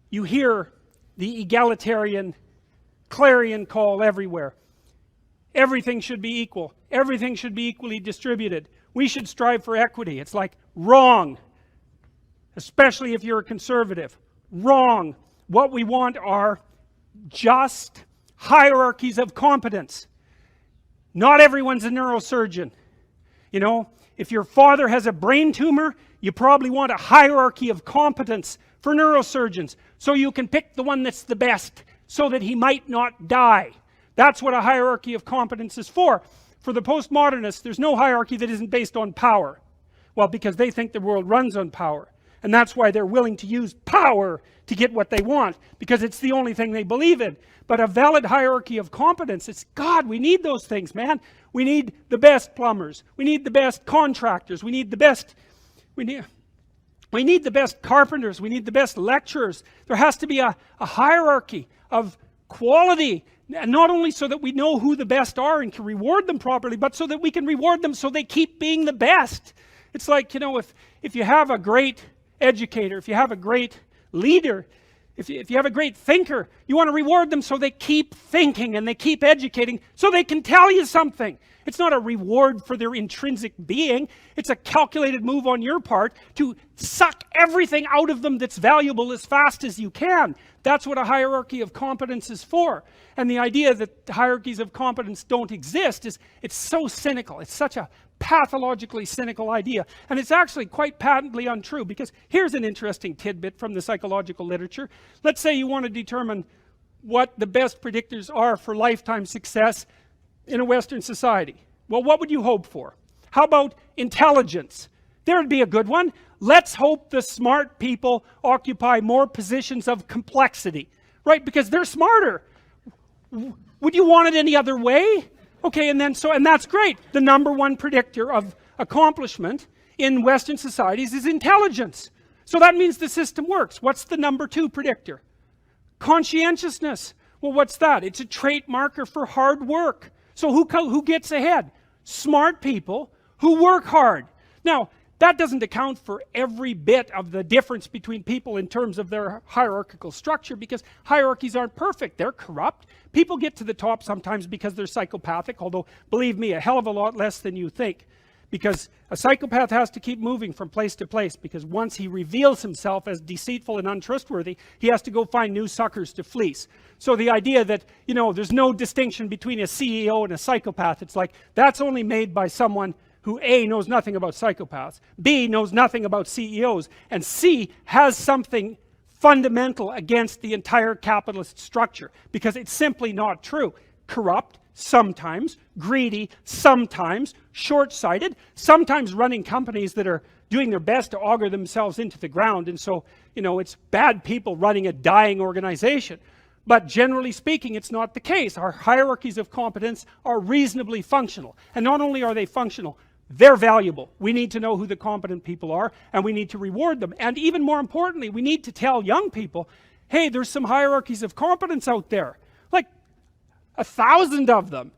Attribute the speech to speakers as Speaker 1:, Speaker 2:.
Speaker 1: you hear the egalitarian clarion call everywhere. Everything should be equal. Everything should be equally distributed. We should strive for equity. It's like, wrong. Especially if you're a conservative. Wrong. What we want are just hierarchies of competence. Not everyone's a neurosurgeon. You know, if your father has a brain tumor, you probably want a hierarchy of competence for neurosurgeons, so you can pick the one that's the best, so that he might not die. That's what a hierarchy of competence is for. For the postmodernists, there's no hierarchy that isn't based on power. Well, because they think the world runs on power. And that's why they're willing to use power to get what they want, because it's the only thing they believe in. But a valid hierarchy of competence, it's, God, we need those things, man. We need the best plumbers. We need the best contractors. We need the best, we need the best carpenters. We need the best lecturers. There has to be a hierarchy of quality. And not only so that we know who the best are and can reward them properly, but so that we can reward them so they keep being the best. It's like, you know, if you have a great educator, if you have a great leader, if you have a great thinker, you want to reward them so they keep thinking and they keep educating so they can tell you something. It's not a reward for their intrinsic being. It's a calculated move on your part to suck everything out of them that's valuable as fast as you can. That's what a hierarchy of competence is for. And the idea that hierarchies of competence don't exist is, it's so cynical. It's such a pathologically cynical idea. And it's actually quite patently untrue, because here's an interesting tidbit from the psychological literature. Let's say you want to determine what the best predictors are for lifetime success in a Western society. Well, what would you hope for? How about intelligence? There would be a good one. Let's hope the smart people occupy more positions of complexity, right? Because they're smarter. Would you want it any other way? Okay, and that's great. The number one predictor of accomplishment in Western societies is intelligence. So that means the system works. What's the number two predictor? Conscientiousness. Well, what's that? It's a trait marker for hard work. So who gets ahead? Smart people who work hard. Now, that doesn't account for every bit of the difference between people in terms of their hierarchical structure, because hierarchies aren't perfect. They're corrupt. People get to the top sometimes because they're psychopathic, although, believe me, a hell of a lot less than you think. Because a psychopath has to keep moving from place to place, because once he reveals himself as deceitful and untrustworthy, he has to go find new suckers to fleece. So the idea that, you know, there's no distinction between a CEO and a psychopath, it's like, that's only made by someone who A, knows nothing about psychopaths, B, knows nothing about CEOs, and C, has something fundamental against the entire capitalist structure, because it's simply not true. Corrupt, sometimes, greedy, sometimes, short-sighted, sometimes running companies that are doing their best to auger themselves into the ground, and so, you know, it's bad people running a dying organization. But generally speaking, it's not the case. Our hierarchies of competence are reasonably functional. And not only are they functional, they're valuable. We need to know who the competent people are, and we need to reward them. And even more importantly, we need to tell young people, hey, there's some hierarchies of competence out there. Like 1,000 of them.